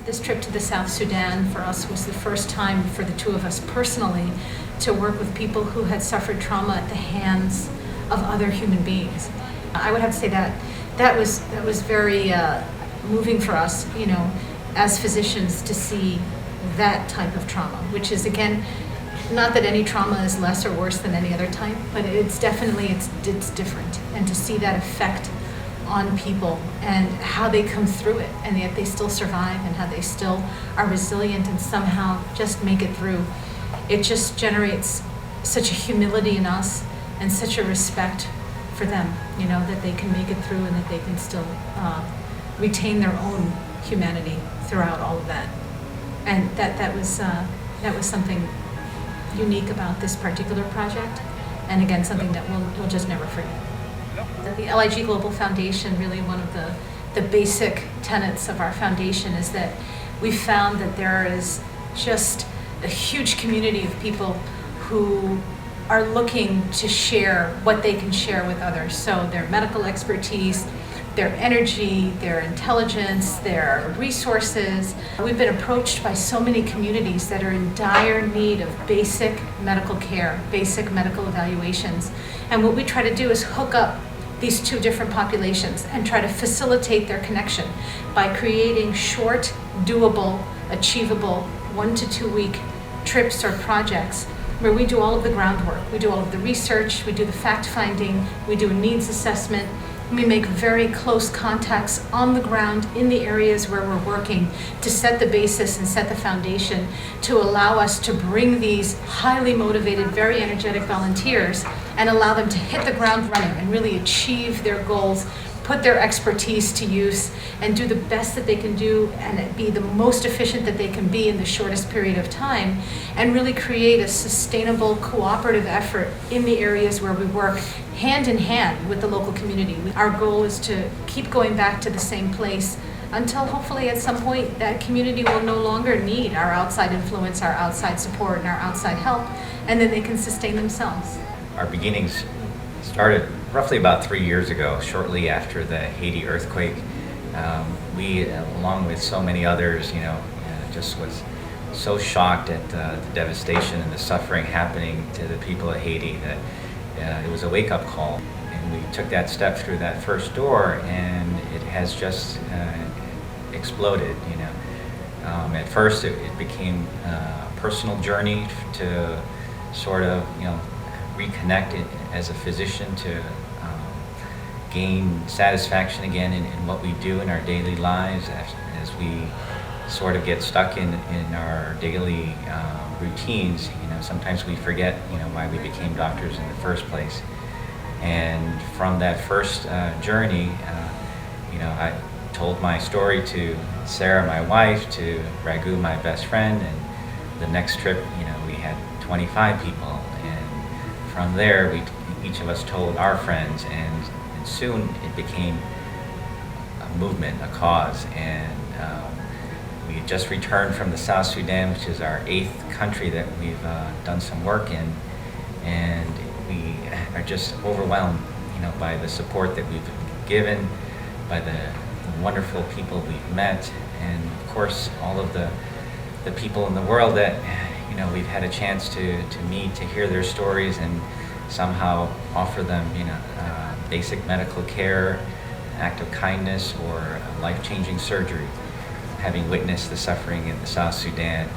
This trip to the South Sudan for us was the first time for the two of us personally to work with people who had suffered trauma at the hands of other human beings. I would have to say that was very moving for us, as physicians, to see that type of trauma, which is, again, not that any trauma is less or worse than any other type, but it's definitely it's different, and to see that effect on people and how they come through it, and yet they still survive, and how they still are resilient and somehow just make it through. It just generates such a humility in us and such a respect for them, that they can make it through and that they can still retain their own humanity throughout all of that. And that was something unique about this particular project, and again, something that we'll just never forget. The LIG Global Foundation, really one of the basic tenets of our foundation is that we found that there is just a huge community of people who are looking to share what they can share with others. So their medical expertise, their energy, their intelligence, their resources. We've been approached by so many communities that are in dire need of basic medical care, basic medical evaluations. And what we try to do is hook up these two different populations and try to facilitate their connection by creating short, doable, achievable 1 to 2 week trips or projects where we do all of the groundwork. We do all of the research, we do the fact-finding, we do a needs assessment. We make very close contacts on the ground in the areas where we're working to set the basis and set the foundation to allow us to bring these highly motivated, very energetic volunteers and allow them to hit the ground running and really achieve their goals, put their expertise to use, and do the best that they can do and be the most efficient that they can be in the shortest period of time, and really create a sustainable, cooperative effort in the areas where we work hand in hand with the local community. Our goal is to keep going back to the same place until hopefully at some point that community will no longer need our outside influence, our outside support, and our outside help, and then they can sustain themselves. Our beginnings started roughly about 3 years ago, shortly after the Haiti earthquake. We, along with so many others, just was so shocked at the devastation and the suffering happening to the people of Haiti that it was a wake-up call. And we took that step through that first door, and it has just exploded. At first, it became a personal journey to sort of, reconnect it as a physician, to gain satisfaction again in what we do in our daily lives as we sort of get stuck in our daily routines. Sometimes we forget why we became doctors in the first place. And from that first journey, I told my story to Sarah, my wife, to Raghu, my best friend, and the next trip we had 25 people. From there, each of us told our friends, and soon it became a movement, a cause. And we had just returned from the South Sudan, which is our 8th country that we've done some work in, and we are just overwhelmed, by the support that we've been given, by the wonderful people we've met, and of course all of the people in the world that we've had a chance to meet, to hear their stories, and somehow offer them, basic medical care, an act of kindness, or a life-changing surgery. Having witnessed the suffering in the South Sudan,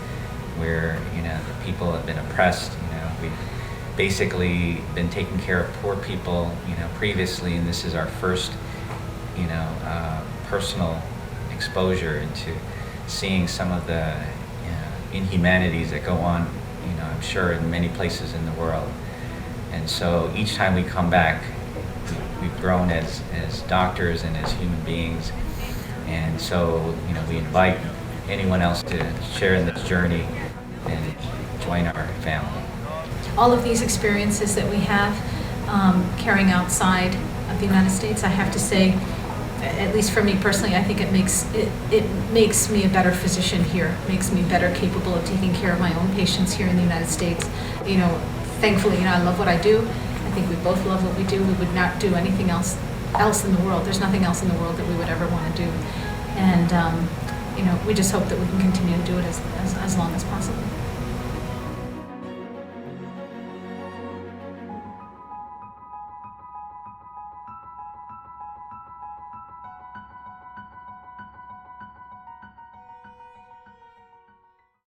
where the people have been oppressed, we've basically been taking care of poor people, previously, and this is our first, personal exposure into seeing some of the inhumanities that go on, I'm sure in many places in the world. And so each time we come back, we've grown as doctors and as human beings. And so, we invite anyone else to share in this journey and join our family. All of these experiences that we have carrying outside of the United States, I have to say, at least for me personally, I think it makes me a better physician here, makes me better capable of taking care of my own patients here in the United States. Thankfully, I love what I do. I think we both love what we do. We would not do anything else in the world. There's nothing else in the world that we would ever want to do. And we just hope that we can continue to do it as long as possible.